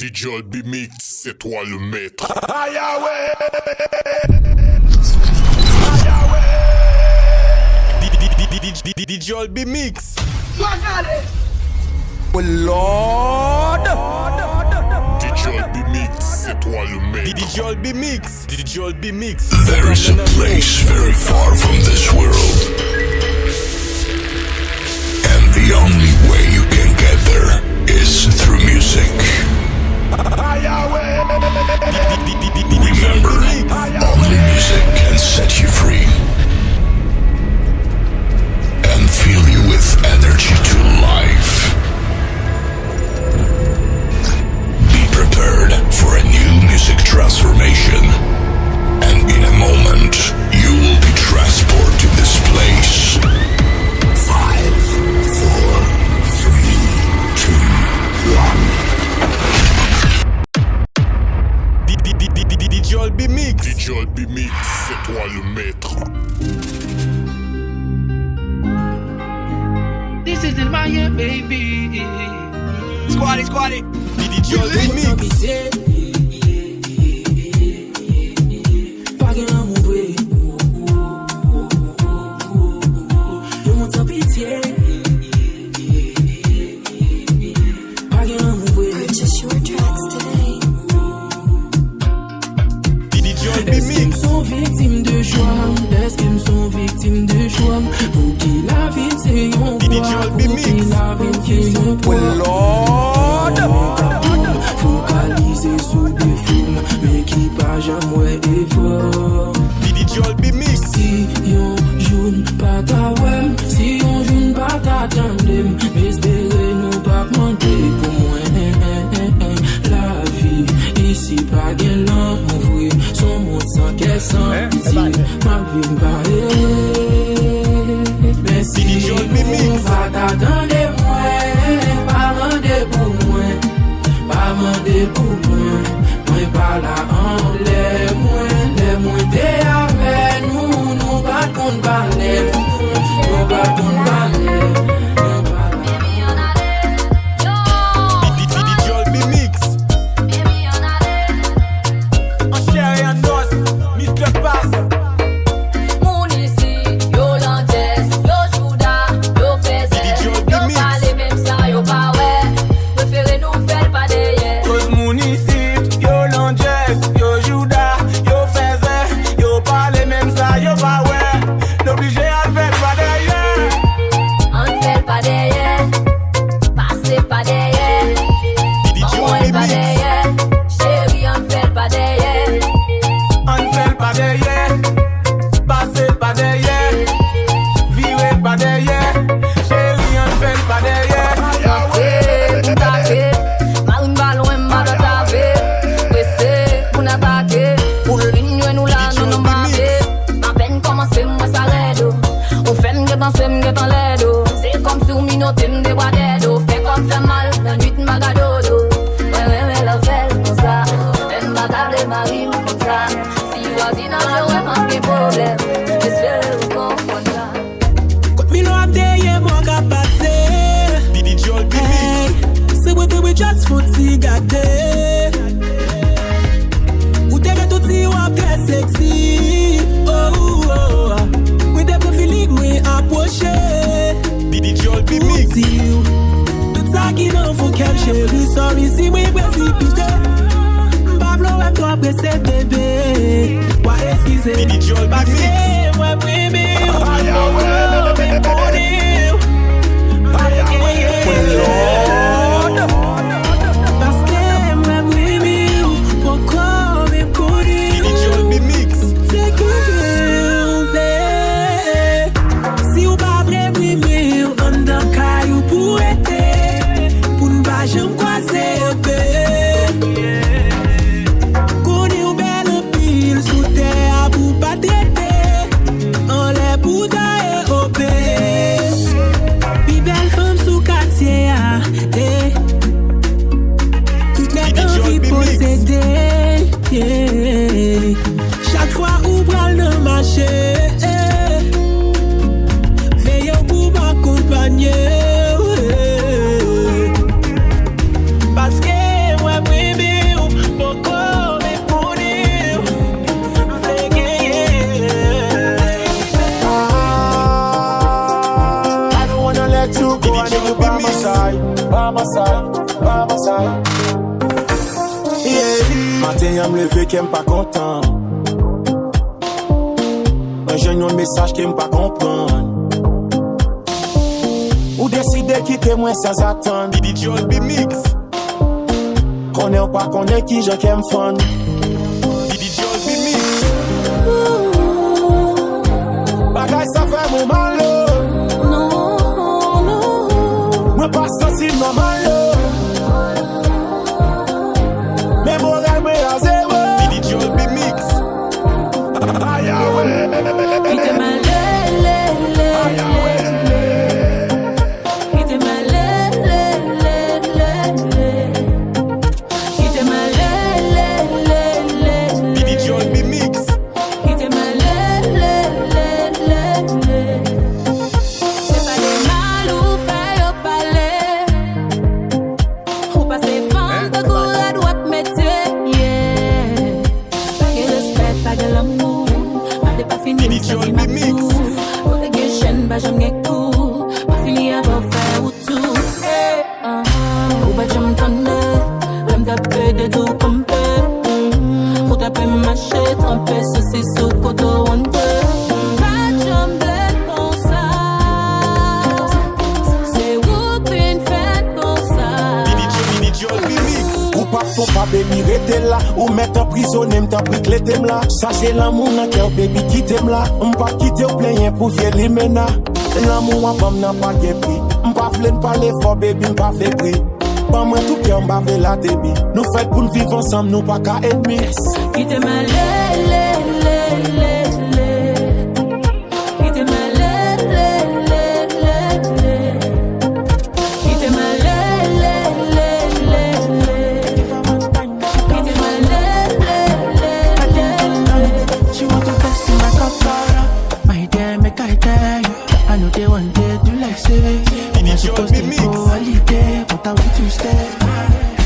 DJ Òlby-mix, c'est toi le maître. Aïe ouais. DJ Òlby-mix. Oh Lord. DJ Òlby-mix, c'est toi le maître. DJ Òlby-mix. DJ Òlby-mix. There is a place very far from this world, and the only way you can get there is through music. Remember, only music can set you free and fill you with energy to life. Be prepared for a new music transformation, and in a moment you will be transported to this place. 5, 4, 3, 2, 1. DJ Òlby-mix. DJ Òlby-mix, c'est toi le maître. This is my year, baby. Squatty. DJ Òlby-mix. Purchase your tracks today. Est-ce qu'ils me sont victimes de joie? Est-ce qu'ils me sont victimes de joie? Pour qui la vie c'est yon DJ poids? Pour Òlby-mix. qui la vie c'est yon Oh poids? Lord. Focaliser sur des films, mais qui pas jamais effort. DJ Òlby-mix. Si yon joue pas ta web, si yon joue pas ta tandem, espérez nous pas monter pour moi. La vie ici pas gain l'amour, son monde sans caisse, sans pitié, ma vie m'parait. Mais si DJ Òlby-mix. on va t'attendre moi, pas demander pour moi, pas demander pour moi, moi pas là en les moins t'es avec nous, nous pas qu'on parler, nous pas qu'on parler. DJ Òlby-mix. C'est comme si on minote de bois d'aide. Fait comme ça mal, la nuit de magadodo. Ouais, la fait comme ça. Elle m'a gardé ma rime comme ça. Si voisine a joué, pas de problème. J'espère vous comprendre ça. Quand mi lo abdeye, moi ka passe. DJ Òlby-mix. C'est what we just foot si gâté. Ou te met tout si wap très sexy. We te pe feeling we approché. DJ Òlby-mix. Tout ça qui n'en faut qu'elle chérie. Sorry si we précipité. Pablo et toi pressé bébé. Ouais excusez. DJ Òlby-mix. Ouais bébé. Chaque fois où bral le marché, veille pour m'accompagner. Parce que moi, oui, Matin, me lever qui pas content. J'ai un message qui pas comprendre. Ou décider quitter moi sans attendre. DJ Òlby-mix. Connais ou pas connais qui je qu'aime fun. DJ Òlby-mix. Bagay ça fait mon mal. Non, non. Moi pas sensible normal. Mais mon rêve est à zéro. DJ Òlby-mix. Aïe ouais. Quitte ma j'aime get cool, ma fille a beau faire ou tout. Ou pas j'aime tonner, j'aime taper des doux comme peu. Ou taper marcher, tremper ceci sous coteau on peut. Pas j'aime comme ça, c'est où qu'une fête comme ça. DJ Òlby-mix. Ou pas faut pas baby rester là. Ou mettre en prisonnier m't'a pris clé t'aime là. Ça c'est l'amour dans cœur baby qui t'aime là. On pas quitter au plein pour faire les mena. L'amour à pomme n'a pas de prix. M'pas flène pas l'effort baby m'pas fait prix. Pas moi tout cœur m'pas fait la débit. Nous fait pour nous vivre ensemble nous pas qu'à ennemis. Quitte ma She want to test in my cup, my dear, make I tell you. I know they one day do like say I'm supposed to go holiday, but I want to stay.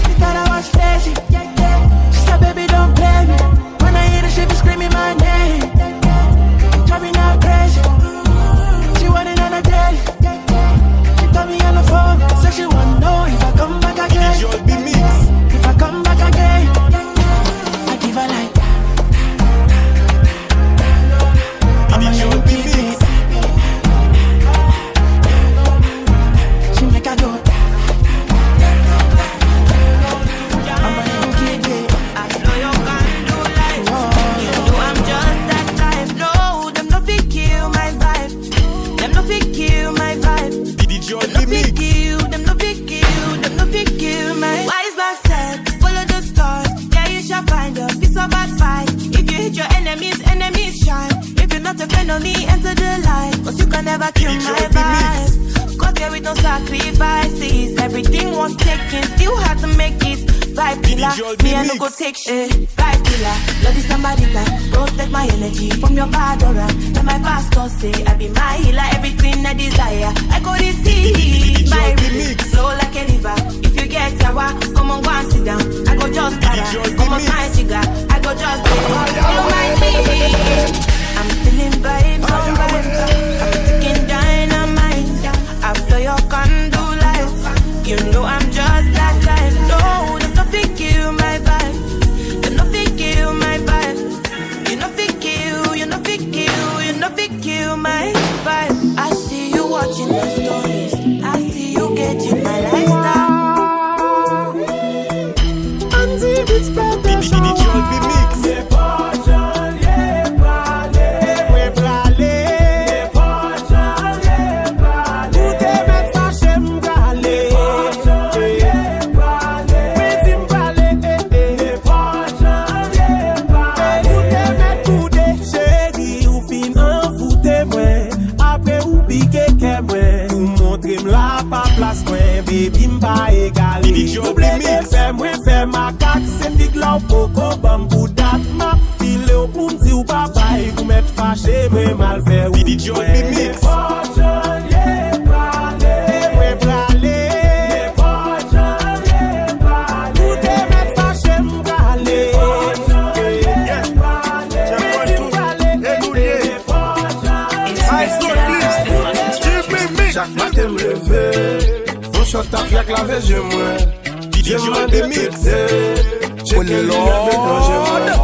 She thought I was crazy. She said, baby, don't play me. When I hear the shit, be screaming my name. Driving her crazy. She want it on a daily. She told me on the phone, said she wanna know if I come back again. DJ Òlby-mix. If I come back again, I give her like DJ Òlby-mix. she make I go. I'm a little kid, yeah. I know you can do life. You know I'm just that type. No, them no fit kill my vibe. Them no fit kill my vibe. DJ Them no fit Òlby-mix. kill. Them no fit kill. Them no fit kill my. Wise man said, follow the stars. Yeah, you shall find a piece of advice. If you hit your enemies, enemies shine. If you're not a friend of me, enter the light. Cause you can never kill DJ my Òlby-mix. vibe. Got there with no sacrifices. Everything was taken, still had to make it. Vibe killer, DJ me I no go Òlby-mix. take shit. Vibe killer, love is somebody that protect my energy from your bad aura. And my pastor say I be my healer, everything I desire. I go receive my release, flow like a river. If you get sour, come on go and sit down. I go just para, come on my jigger. I go just follow my lead. I'm feeling vibes on vibes. I'm taking dynamite. After your candle light, you know I'm just that type. No, them no fit kill my vibe. Them no fit kill my vibe. You no fit kill, you no fit kill, you no fit kill my vibe. I see you watching the stories. I see you getting my lifestyle. DJ Òlby-mix. Baby m'pa égalé. DJ Òlby-mix. Fais ma cac, c'est big love, coco, bambou, dat, ma file, ou pour m'di ou babay, ou m'être fâché, mais mal fait, ou DJ Òlby-mix. Chaque matin me lever, faut shot ta flaque la veille, moi. J'aimerais des mix. J'ai qu'elle maintenant j'aimerais.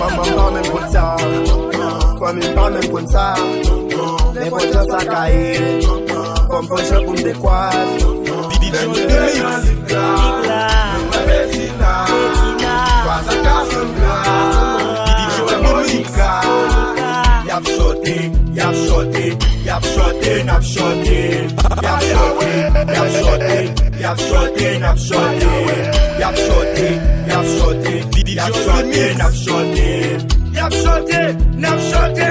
Maman pas même comme ça. Famille pas même comme ça. Les potes ça caille. Comme prochain pour me décoiffer. Òlby-mix. Yap shote, yap shote, yap shote, nap shote. Yap shote, yap shote, yap shote, nap shote. Yap shote, yap shote, yap shote, nap shote. Yap shote, nap shote.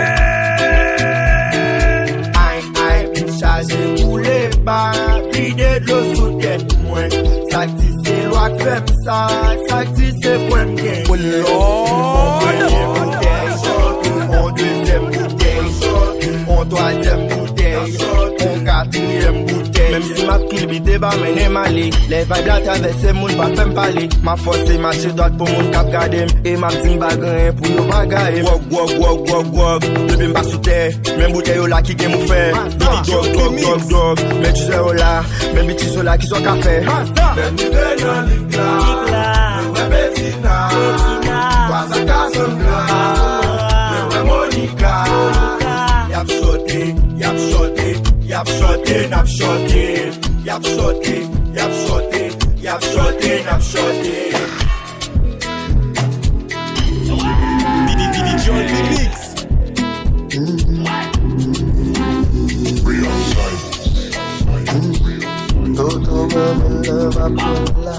Aïe, aïe, chargé pour les bas, vide de l'eau sous tête, moi. Ça dit c'est loi que fait ça, ça dit c'est point bien. Oh on deuxième bouteille, on troisième bouteille, on quatrième bouteille. Même si ma clip débat mais malé, les vibes la traversent moun pas fait parler. Ma force c'est marcher droite pour moun cap garder. Et ma petite bagarre pour nous bagailler. Wog, depuis m'pas sous terre, même bouteille là qui gagne mon frère. Dog, mais tu sais là, même bitches là qui sont café. Même tu veux dans l'igla, même Bettina, pas sa casse Monica, yap shote, yap shote, yap shote, nap shote. Yap shote, yap shote, yap shote, nap shote. Òlby-mix. Toto mami love a pulla.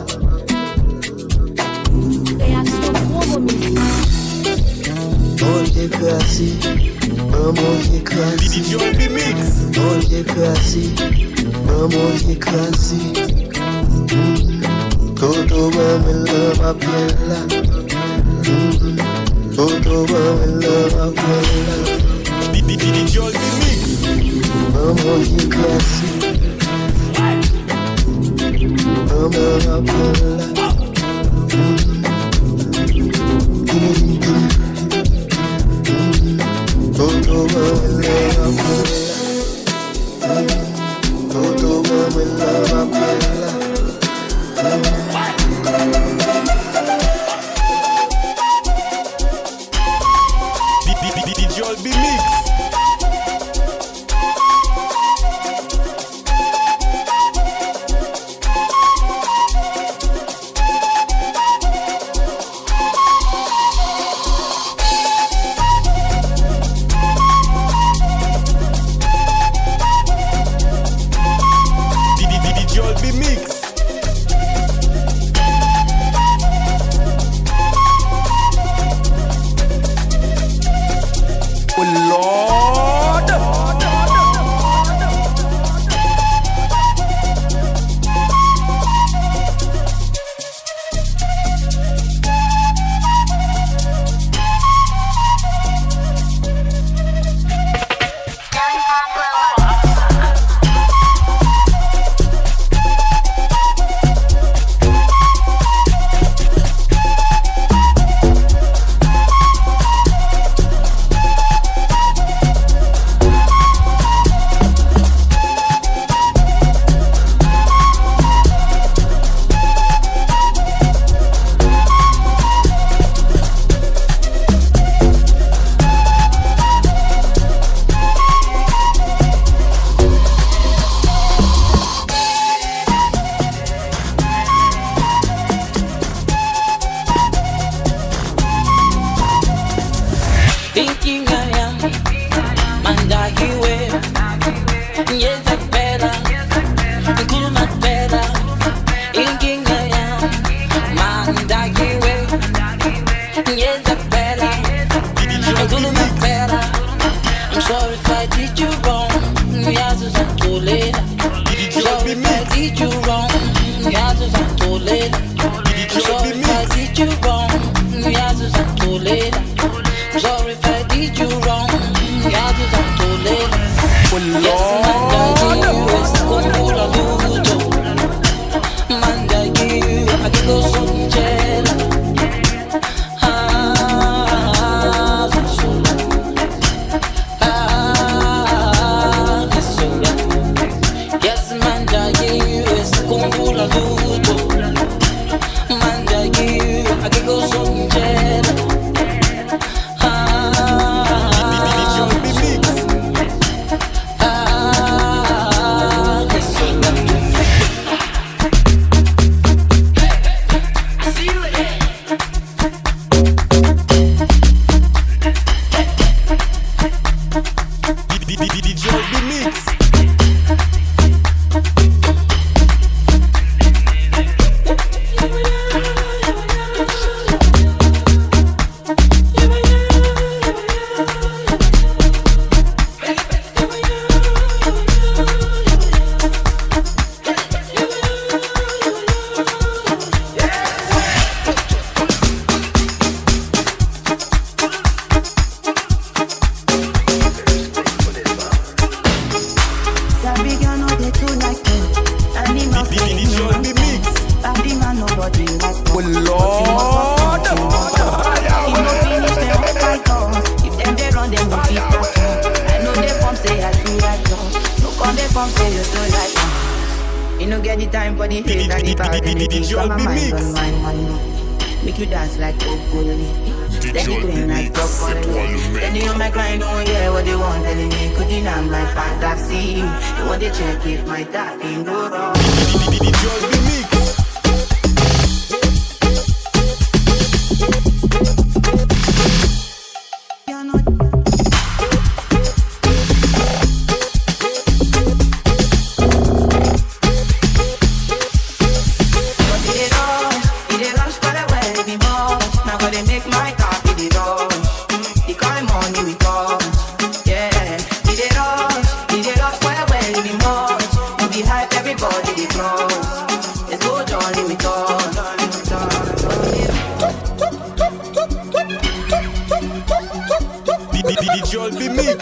Oye casi, oye casi. Òlby-mix. Oye casi, oye casi. Toto mami love a pulla. Toto mami love a pulla. Òlby-mix. Oye casi. Toto Òlby-mix. Òlby-mix. Oh Lord. Thinking I am, manda kiwe, yeza bela, kuluma bela. Thinking I am, manda kiwe, yeza bela, kuluma bela. I'm sorry if I did you wrong, yazu zantoleda. Sorry if I did you wrong, yazu zantoleda. Sorry if I did you wrong, yazu zantoleda. Sorry if I did you wrong, yeah, just I'm too late. Yes, Manda, you, I can go some jail. Lord. If no finish, they won't fight us. If them they run, them won't fit us. I know they come say I do right now. No come they come say you do right now. You no get the time for the hate and the bad and the things from my mind on mine. Make you dance like Ogoni. Steady going like broccoli. Steady on my grind, don't hear what they want telling me. Could deny my fantasy. They want to check if my darling go wrong. Òlby-mix. Òlby-mix. Òlby-mix.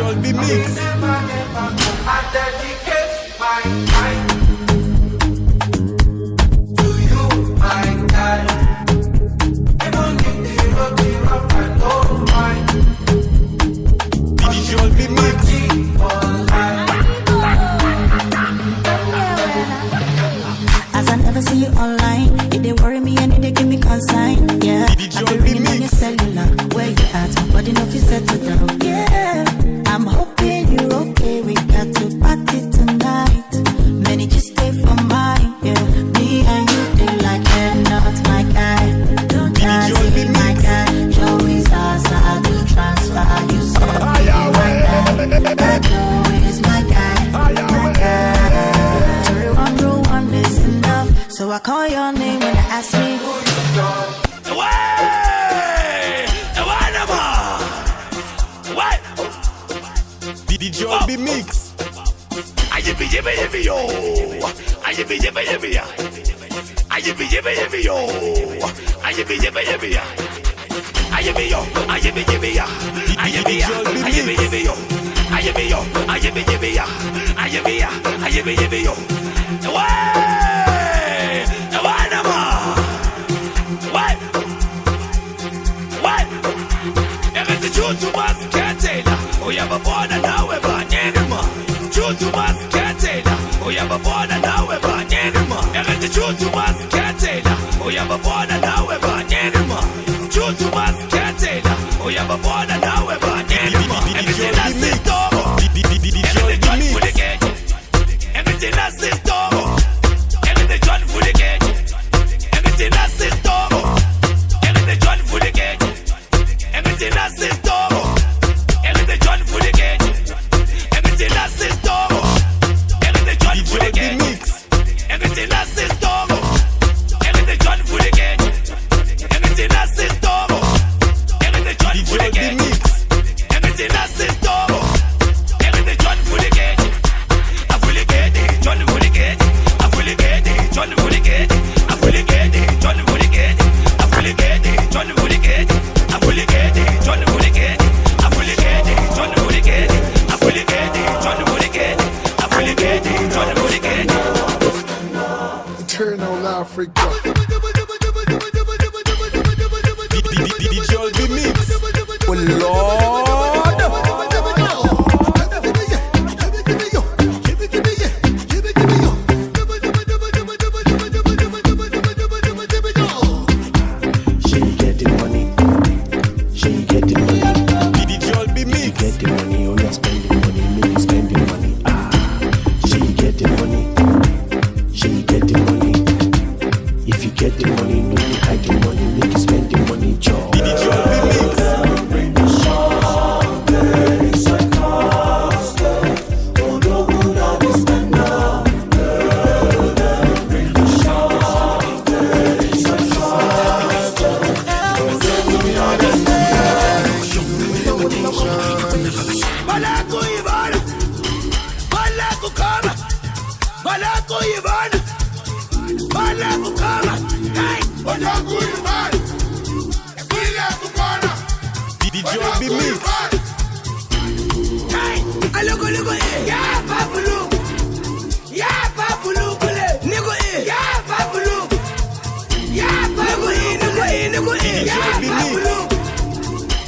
Òlby-mix. I dedicate my time to you, my God. Even if the road be rough, I don't mind. Òlby-mix. As I never see you online, it they worry me and it they give me consign. Yeah, I be reading on your cellular, where you at? But enough is settled down. Yeah, I'm hoping you're okay. We got to party tonight. Many just yo. I yippee yo. I yippee yo. I yippee yo. I yippee yo. I yippee yo. I yippee yo. I yippee yo. I yippee yo. I yippee yo. I yippee yo. Why, nama? Why? Everything choose to us, can't tell. Oh, you have a born and now we're born anymore. Choose to us, can't tell. Oh, you have a born and now we're born anymore. Everything choose to us, can't tell. Oh, you have a born and now we're born anymore. Choose to us, can't tell. Oh, you have a born and now we're born anymore. Everything that's in store. Everything done for the gate. Everything that's in store. Everything done for the gate. Everything that's in store. Everything done for the gate. Everything that's in store. Everything done for the gate. Everything that's in store. Everything done for the gate. Everything that's in store. Everything done for the gate. Everything that's in store. Everything done for the gate. Everything that's in store. Everything done for the gate. I fully get it. Done for the gate. I fully get it. Done for the gate. I fully get it. Done for the gate. I fully get it. Done for the gate. I fully get it. Done for the gate. I fully get it. Done for the gate. I fully get it. Done for the gate. I fully get it. Done for the gate. Turn on Africa. DJ Òlby-mix. Oh Lord. She get the money. She get the money. DJ Òlby-mix. Get the money. Oh, you spend the money. Make you spend the money. She get the money. She get the money. If you get the money, no you hide the money. Make you spend the money, Joe. DJ Òlby-mix. Malaco Ivan, Malaco Kama, Malaco Ivan, Malaco Kama, hey, Malaco Ivan, Malaco Kama, DJ Òlby-mix. hey, look, yeah, Papulu, yeah, Papulu, nigga, yeah, Papulu, yeah, Papulu, nigga, yeah, Papulu,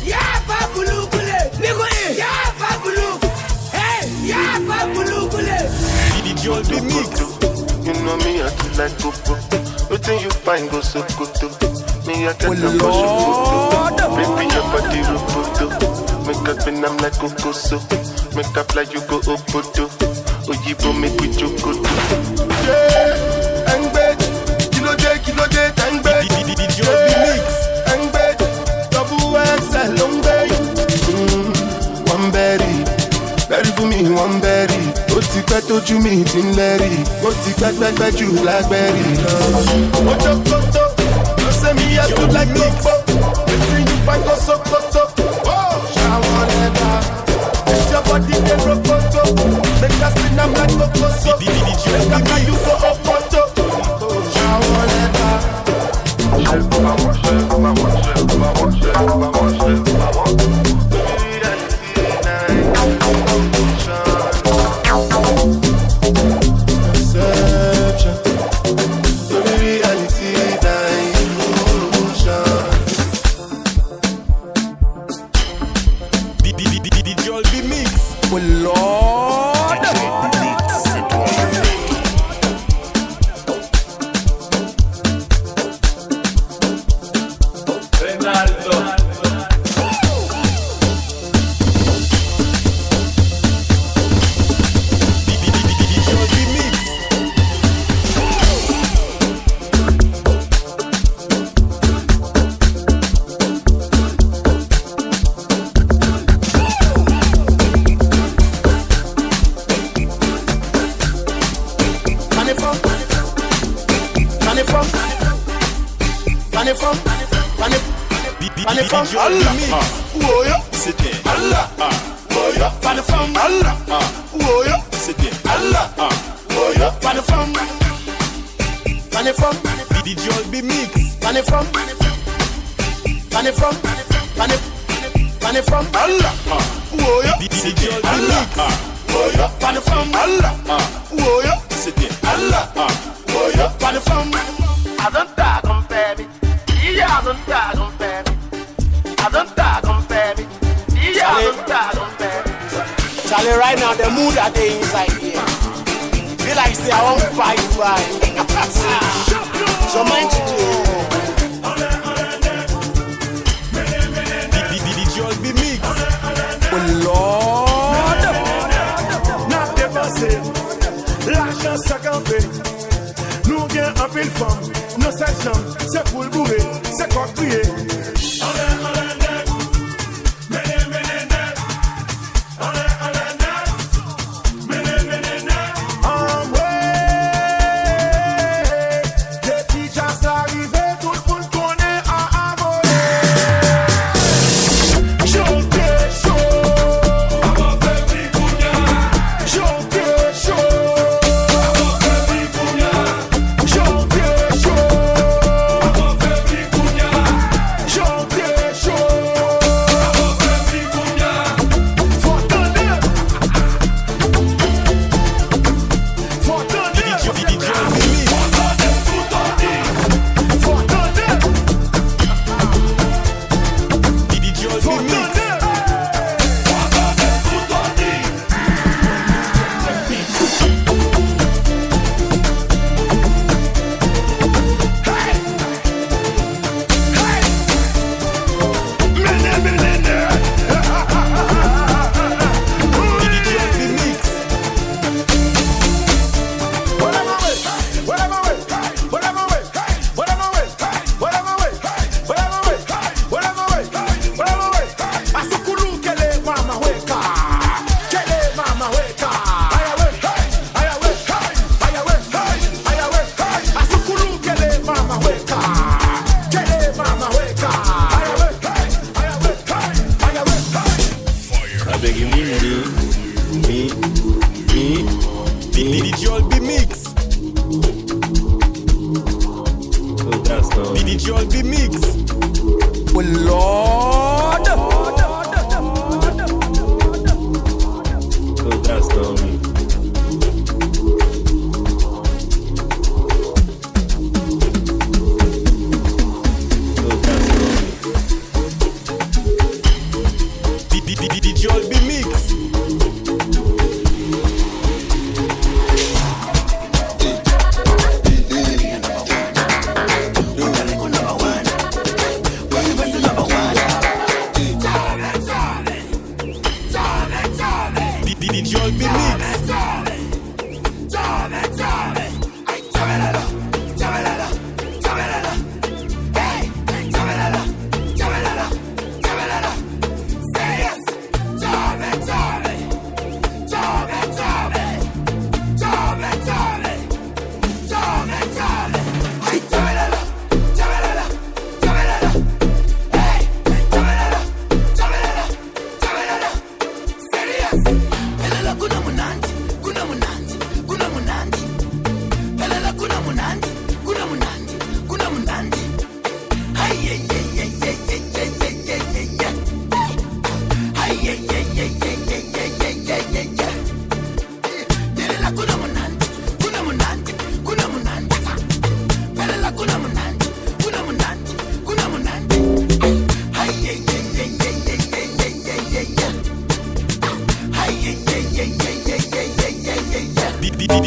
yeah, Papulu, nigga, yeah, Papulu, hey, yeah, Papulu, DJ Òlby-mix. You know me, I feel like Coco. Nothing you find go so good. Me, I get a push of baby, your body roboto. Make up and I'm like Coco so. Make up like you go Obodo. Oyibo make we choco. Yeah, and bed. Kilo day, and bed. DJ Òlby-mix. And bed. Double XL, long day. One berry. Berry for me, one berry. Ó ti pẹ́ tójú mi ti ń lẹ́rì. Ó ti pẹ́ jù lágbẹ́rì. Ojo kótó, ló ṣe mí yẹ tó like gbogbo. Wetin you find go sokoto? Ṣàwọn ẹ̀dá, it's your body dey rokoto. Make us spin am like kokoso. Make I carry you go Opoto. Ṣàwọn ẹ̀dá. DJ Òlby-mix. Oh Lord. Allah, oh yeah, c'était Allah, oh yeah, fan from Allah, oh yeah, c'était Allah. Oh yo, fan from DJ Òlby-mix. Fan from Allah. Oh yo, DJ Òlby-mix. Oh yo, fan from Allah. Oh yo, c'était Allah. Oh yo, fan from. I don't talk compare me. Yeah, I don't talk compare me. I don't talk compare me. Yeah, I don't talk compare me. Charlie, right now the mood that they inside here. Feel like say I won't fight you right. So mind you DJ Òlby-mix. Oh Lord. N'a dépassé la chance à camper. Nous gain un pile femme. Nos 7 jambes, c'est pour le bourrer, c'est quoi crier. DJ Òlby-mix. DJ Òlby-mix. Oh Lord. So that's not me. DJ Òlby-mix. DJ Òlby-mix.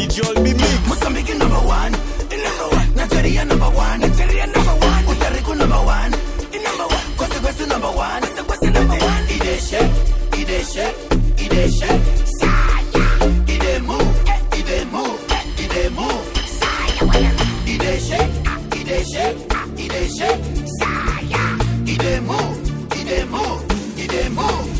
DJ Òlby-mix. Mozambique number one, Nigeria number one, Puerto Rico number one, Kwesi number one, It dey shake, it dey shake, it dey shake, it dey move, it dey move, it dey move, it dey shake, it dey shake, it dey shake, it dey move, it dey move, it dey move.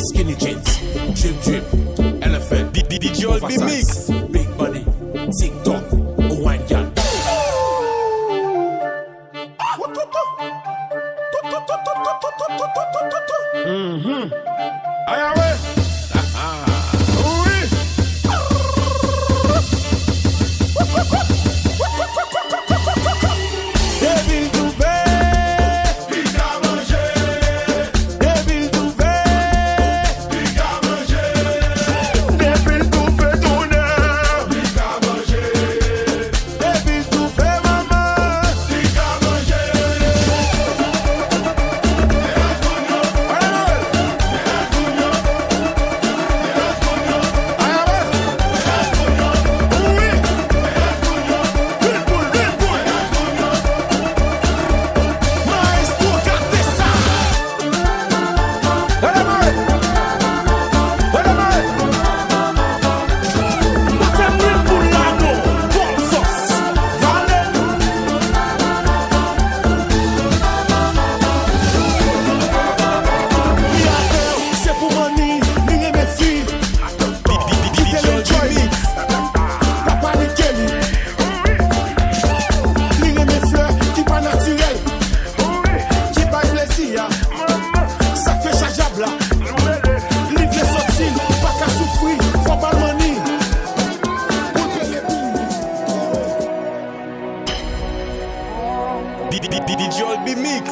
skinny jeans, drip, elephant, DJ Òlby-mix, big money, TikTok, wine girl. DJ Òlby-mix.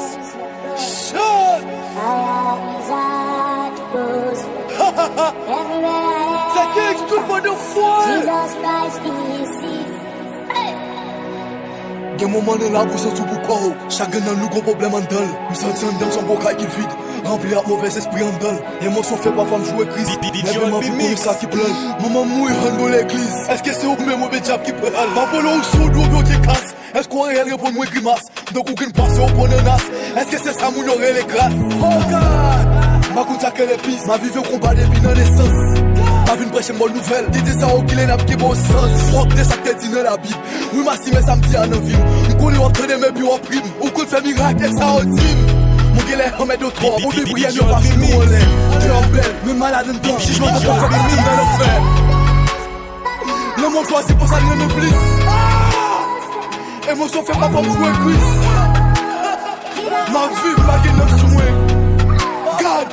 Shut! Ça qui explique pas de foi. Gen moment dans la bouche tout pour quoi. Chacun dans nous gros problème en dalle. Nous sentons dans son bocal qui vide. Rempli à mauvais esprit en dalle. Émotion fait pas femme jouer crise. DJ Òlby-mix. Ça qui pleure. Maman mouille dans l'église. Est-ce que c'est au même mauvais diable qui pleure? Ma polo ou sous l'eau qui casse. Est-ce qu'on réel répond moi grimace? Donc aucune passe au bon menace. Est-ce que c'est ça mon aurait les grâces? Oh God! Ma compte à quelle épice? Ma vie au combat depuis dans l'essence. Ma vie une prêche bonne nouvelle. Dis ça au qu'il est n'a qui bon sens. Rock de sa tête dans la Bible. Oui ma si mais ça me dit en envie. On connaît entraîner mes bureaux prime. On connaît faire miracle et ça ultime. Mon gars est en mettre d'autres. Mon bébé brille ne pas si on l'est. Tu es belle, mais malade en temps. Si je m'en vais pas faire des dans l'enfer. Le monde choisit pour ça ne me plus. Émotion fait pas pour jouer gris. Ma vie, ma vie neuf sous moi. God,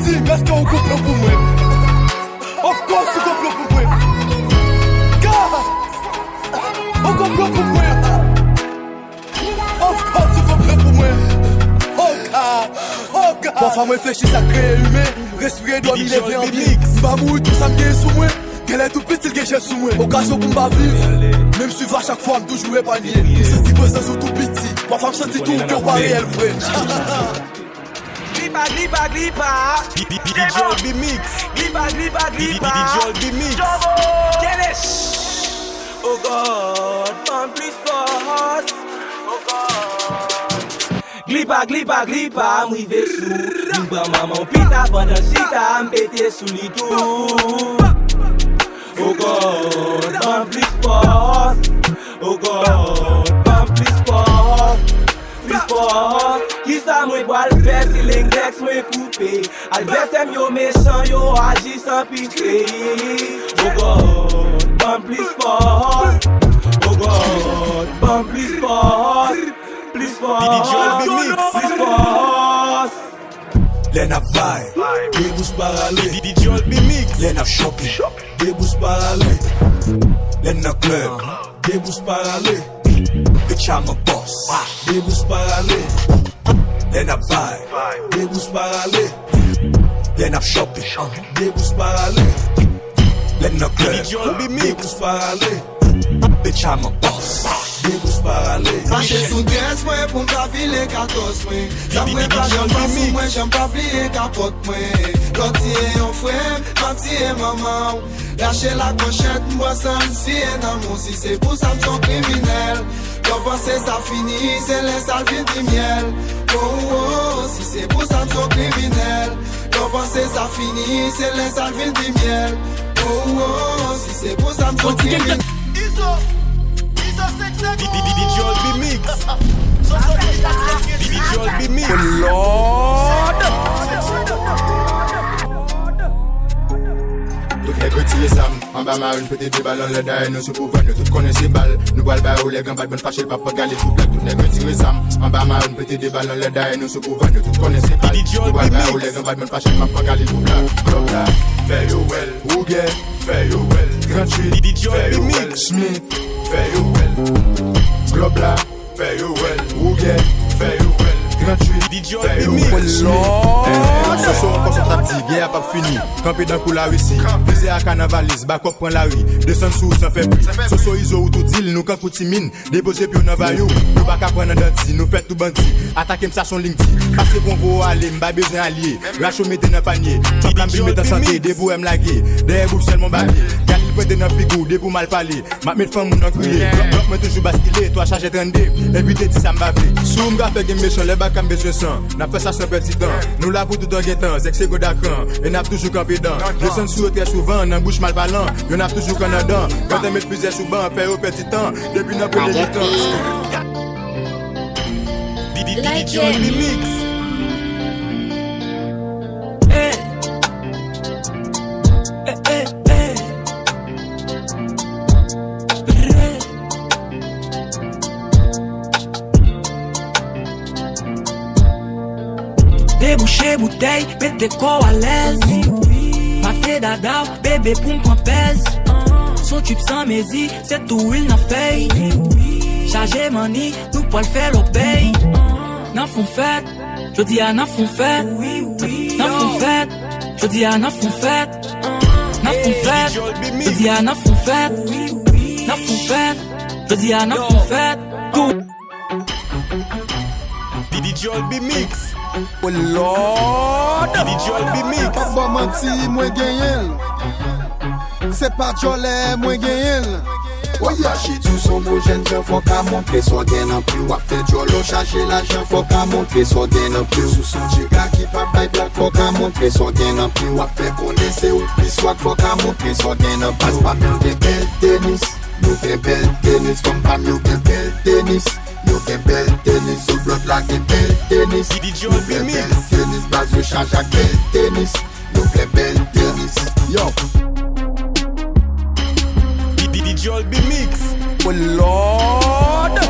dis, est-ce qu'on complot pour moi? Of course, tu complot pour moi. God, on complot pour moi. Of course, tu complot pour moi. Oh God, oh God. Parfois, moi, réfléchis à créer humain. Respirer, dominer, lever en bien. Pas mourir, tout ça me gagne sous moi. Qu'elle est tout petit, le gâchette sous moi. Occasion pour ma vivre. Même si va chaque fois, me toujours épargné. Je sens si présent sur tout petit. Ma femme sentit tout, qu'on va réel vrai. Glipa, glipa, glipa. DJ Òlby-mix. Glipa, glipa, glipa. DJ Òlby-mix. Oh God, man, please for us. Oh God. Glipa, glipa, glipa, m'rive sous. M'bra maman pita pendant chita, m'bete sous li tout. Oh God, man, please for us. Oh God, man, please for us. Please for us. Qui ça m'a boit le faire si l'index m'a coupé. Adversaire yo méchant, yo agit sans pitié. Oh God, man, please for us. Oh God, man, please for us. Please for us. DJ Òlby-mix. Please for us. Les nap vibe, des bouches parallèles. DJ Òlby-mix. Les nap shopping, des bouches parallèles. Les nap club, des bouches parallèles. Bitch I'm a boss, des bouches parallèles. Les nap vibe, des bouches parallèles. Les nap shopping, des bouches parallèles. Les nap club, des bouches parallèles. Bitch I'm a boss, des bouches parallèles. Marcher sous 13 mois pour m'caviler 14 mois. Ça m'est pas j'aime moi, j'aime pas plier capote moi. L'entier en frère, l'entier maman. Lâcher la cochette, moi ça si un amour. Si c'est pour ça me sont criminels. Quand penser ça finit, c'est les salvines du miel. Oh oh, si c'est pour ça me sont criminels. Quand penser ça finit, c'est les salvines du miel. Oh oh, si c'est pour ça me sont criminels. DJ Òlby-mix. DJ Òlby-mix. Lord. Retirez ça, en bas marine, petit ballon, le daï, nous sous pouvoir, nous tous connaissons balles. Nous bois le baou, les gants, pas de bonne fâche, pas pour galer tout blague, tout n'est retirez ça, en bas marine, petit ballon, le daï, nous sous pouvoir, nous tous connaissons balles. Nous bois le baou, les gants, pas de bonne fâche, pas pour galer tout blague. Club là, fais you well, Ouguet, fais you well, Grand Street, fais you well, Smith, fais you well. Club là, fais you well, Ouguet, fais you well. DJ Òlby-mix. Ce soir, on concentre à petit, guerre pas fini. Camper dans coup la Russie. Baiser à carnavaliste, back up prend la rue. Descendre sous, sans faire plus. Ce soir, ils ont tout deal, nous quand pour timine. Déposer puis on en va you. Nous pas qu'à prendre un denti, nous fait tout bandit. Attaquer ça son ligne. Parce que bon, vous aller, m'ba besoin allié. Racho mettez dans panier. Top la m'bime dans santé, debout M laguer. Derrière bouffe seulement baguer. Galil prête dans figou, debout mal parler. Ma mette femme mon en crier. Bloc moi toujours basculer, toi charger 32. Éviter si ça m'bave. Sous m'ga fait game méchant, les bacs besoin sang. N'a fait ça sans petit temps. Nous là pour tout en guettant, c'est que c'est godacran. Et n'a toujours campé dans. Descend sous très souvent, n'a bouche mal parlant. Y'en a toujours qu'en dedans. Quand on met plusieurs sous banc, fait au petit temps. Depuis n'a pas de distance. DJ Òlby-mix. Déboucher bouteille, mettez quoi à l'aise. Maté dada, bébé pour m'en pèse. Son tube sans mési, c'est tout il n'a fait. Chargé money, nous pas le faire l'obéi. N'en font fête, je dis à n'en font fête. N'en font fête, je dis à n'en font fête. N'en font fête, je dis à n'en font fête. N'en font fête, je dis à n'en font fête. Tout. DJ Òlby-mix. Oh Lord, DJ Òlby-mix. Pas bon menti, moi gagnel. C'est pas jolé, moi gagnel. Voyager tout son beau jeune, faut qu'à montrer son gain en plus. Ou fait jolo, charger l'argent, faut qu'à montrer son gain en plus. Sous son chica qui pas paye black, faut qu'à montrer son gain en plus. Ou fait connaître ou plus soit, faut qu'à montrer son gain en plus. Passe pas mieux que belle tennis, nous fait belle tennis. Comme pas mieux que belle tennis. Nous fait belle tennis, sous bloc là que belle tennis. DJ Nous fait belle tennis, base de charge à belle tennis. Nous fait belle tennis. Yo. DJ Òlby-mix. Oh Lord.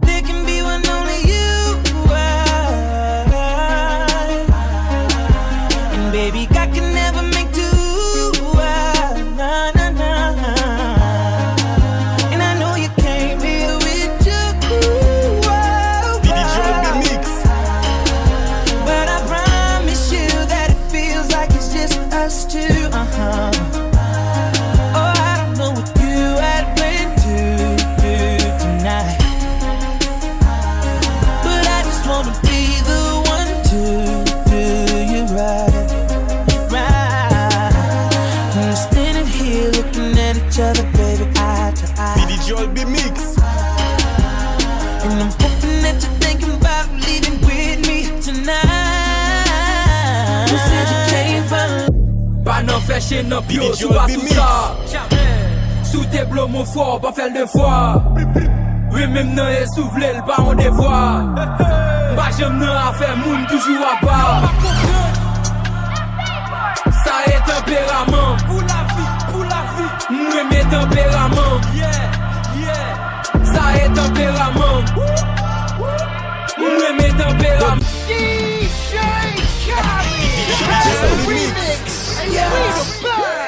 There can be one only you are. And baby, I can never make two. Nah, nah, nah. And I know you came here with your crew. DJ Òlby-mix. But I promise you that it feels like it's just us two. Oh, I don't know what you had planned to do tonight, but I just wanna be the one to do you right, right. And we're standing here looking at each other, baby, eye to eye. DJ Òlby-mix. And I'm hoping that you're thinking about leaving with me tonight. You said you came from. Pas n'en faire chez nos pio, sous pas sous ça. Sous tes blocs, mon fort, pas faire le devoir. Oui, même non, et souffler le pas en devoir. Bah, j'aime non à faire moun toujours à part. Ça est tempérament. Pour la vie. Moi, mes tempéraments. Ça est tempérament. Moi, mes tempéraments.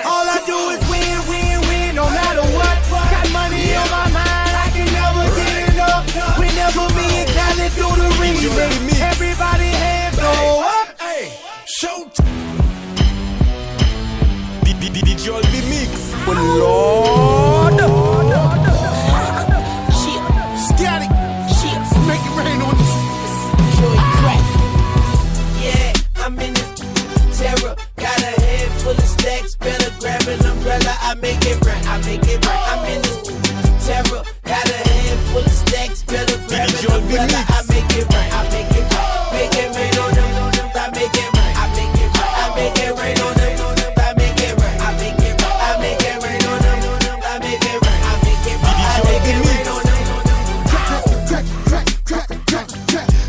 All I do is win, win, win, no matter what. Got money on my mind, I can never get enough. Whenever me and Kale do the remix, everybody hands go up. Hey, show. DJ Òlby-mix. Oh Lord. Shit, static. Shit, make it rain on this. Show you crack. Yeah, I'm in this terror. Got a head full of stacks. Better grab an umbrella. I make it right. I make it right. I'm in this terror. Got a head full of stacks. Better grab an umbrella. I make it right. I make it right. Make it rain on them. I make it right. I make it right. I make it rain on them. I make it right. I make it right. I make it rain on them. I make it right. I make it right. I make it rain on them.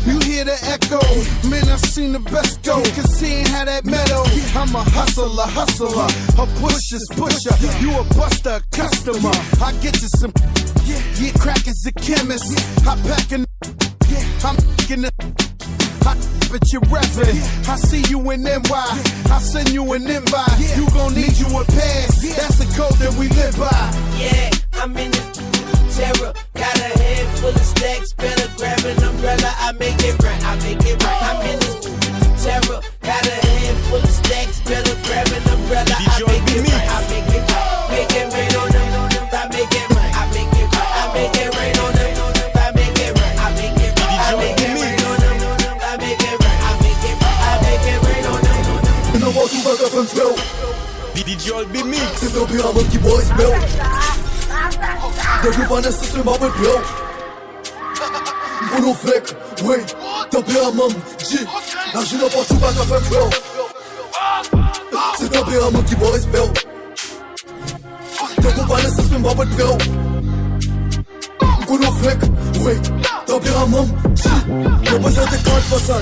You hear the echo go. Man, I seen the best go, cause he ain't had that metal. I'm a hustler, a pusher's pusher. You a buster, customer. I get you some, yeah, crack is a chemist. I pack an, I'm making it. But you're rapping. I see you in NY. I send you an invite. You gon' need you a pass. That's the code that we live by. Yeah, I'm in this terror. Got a head full of stacks. Better grab an umbrella. I make it right. I'm in this terror. Got a head full of stacks. Better grab an umbrella. I make it right. Make it rain on them. I make it right. I make it rain on them. I make it right. I make it rain on them. You know what you got from spell? DJ Òlby-mix. C'est un pyramide qui boit spell. Depuis pas nécessaire ma bonne pio. M'kono flek, oui. Tempérament, G. La je n'ai pas tout back from spell. C'est un pyramide qui boit spell. Depuis pas nécessaire ma bonne pio. M'kono flek, oui. Tempérament, G. Représente 40%.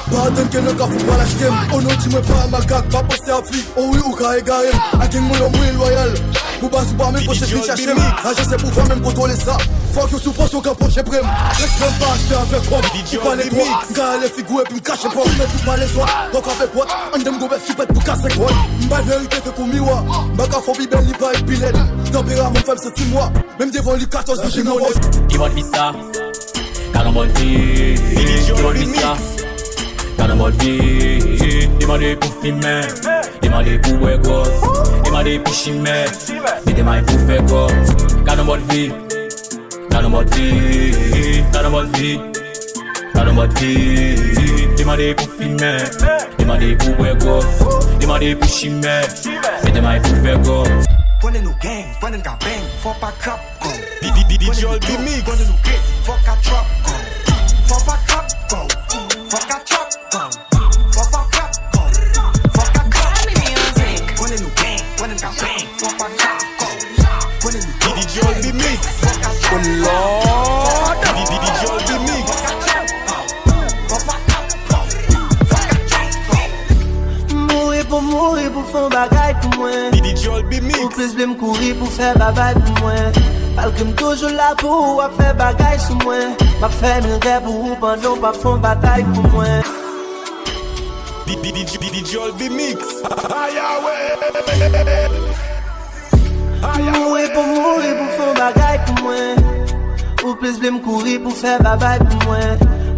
Pas attendre que le gars faut pas l'acheter. Oh non, tu me prends ma cac, pas passer à flic. Oh oui, ou qu'à égarer. A qui m'a l'homme loyal. Pour pas souper mes poches, c'est chercher. Là, je sais pouvoir même contrôler ça. Faut que tu penses au capoche, j'ai prêt. Laisse-moi pas acheter avec quoi. Tu parles les trois. Gars, les figures et puis me cacher pas. Mais tu parles les soirs. Donc avec quoi? On aime gober, tu pètes pour casser quoi. Ma vérité, t'es comme moi. Ma café, belle, il va être pilette. Tempéra, mon femme, c'est 6 mois. Même devant les 14, j'ai mon os. Ils vont vivre ça. Car on va vivre. Ils vont vivre ça. Car on va vivre. Demandez pour filmer. Demandez pour ouais gosse. Demandez pour chimer. Mais demandez pour faire gosse. Car on va vivre. Car on va vivre. Car on va vivre. Car on va vivre. Demandez pour filmer. Demandez pour ouais gosse. Demandez pour chimer. Mais demandez pour faire gosse. Prenez nous gang, prenez nous bang, faut pas crap go. DJ Òlby-mix. Prenez nous gris, faut qu'à trap go. Faut pas crap go, faut qu'à trap go. Faut pas crap go, faut qu'à trap go. Prenez nous gang, prenez nous bang, faut pas crap go. Prenez nous DJ Òlby-mix. Oh Lord. DJ Òlby-mix. Mourir pour faire bagaille pour moi. DJ Òlby-mix. Ou plus de m'courir pour faire bagaille pour moi. Parce que m'toujours là pour faire bagaille sur moi. Ma fait mille rêves pour pendant pas faire bataille pour moi. DJ Òlby-mix. Mourir pour faire bagaille pour moi. Ou plus de m'courir pour faire bagaille pour moi.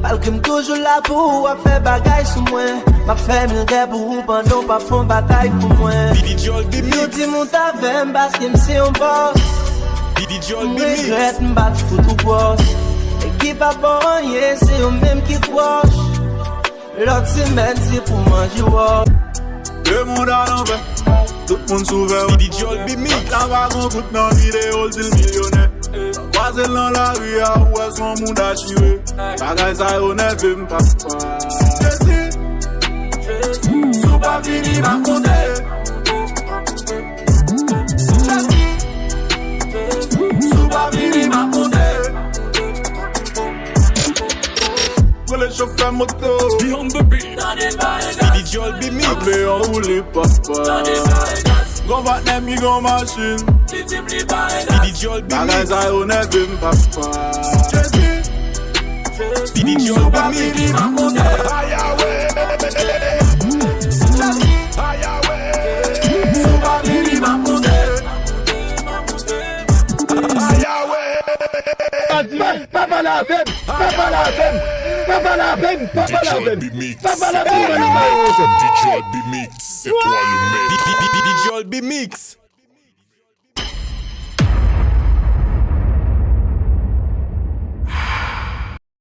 Parce que m'toujours là pour faire bagaille sur moi. Ma fait mille rêves pour pendant pas faire bataille pour moi. DJ Òlby-mix. Yo dis mon t'avem parce que m'sais un boss. DJ Òlby-mix. M'regrette m'bat fout ou boss. Équipe à bon rien, c'est eux même qui croche. L'autre semaine c'est pour manger wow. Le monde à l'envers, tout le monde s'ouvert. DJ Òlby-mix. La vagon tout dans vidéo, c'est le millionnaire. Croisé dans la rue, où est son monde à chier. Bagay ça honnête, veut m'pas pas. Jésus, sous pas fini ma condé. Sous pas fini ma condé. Pour les chauffeurs moto. Beyond the beat. DJ Òlby-mix. Appelé en roulé papa. Gon bat nem, you gon machine. DJ Òlby-mix. Bagay ça honnête, veut m'pas pas. DJ Òlby-mix. Papa la femme, papa la femme, papa la femme, papa la femme, papa la femme. DJ Òlby-mix, c'est toi le mec. DJ Òlby-mix.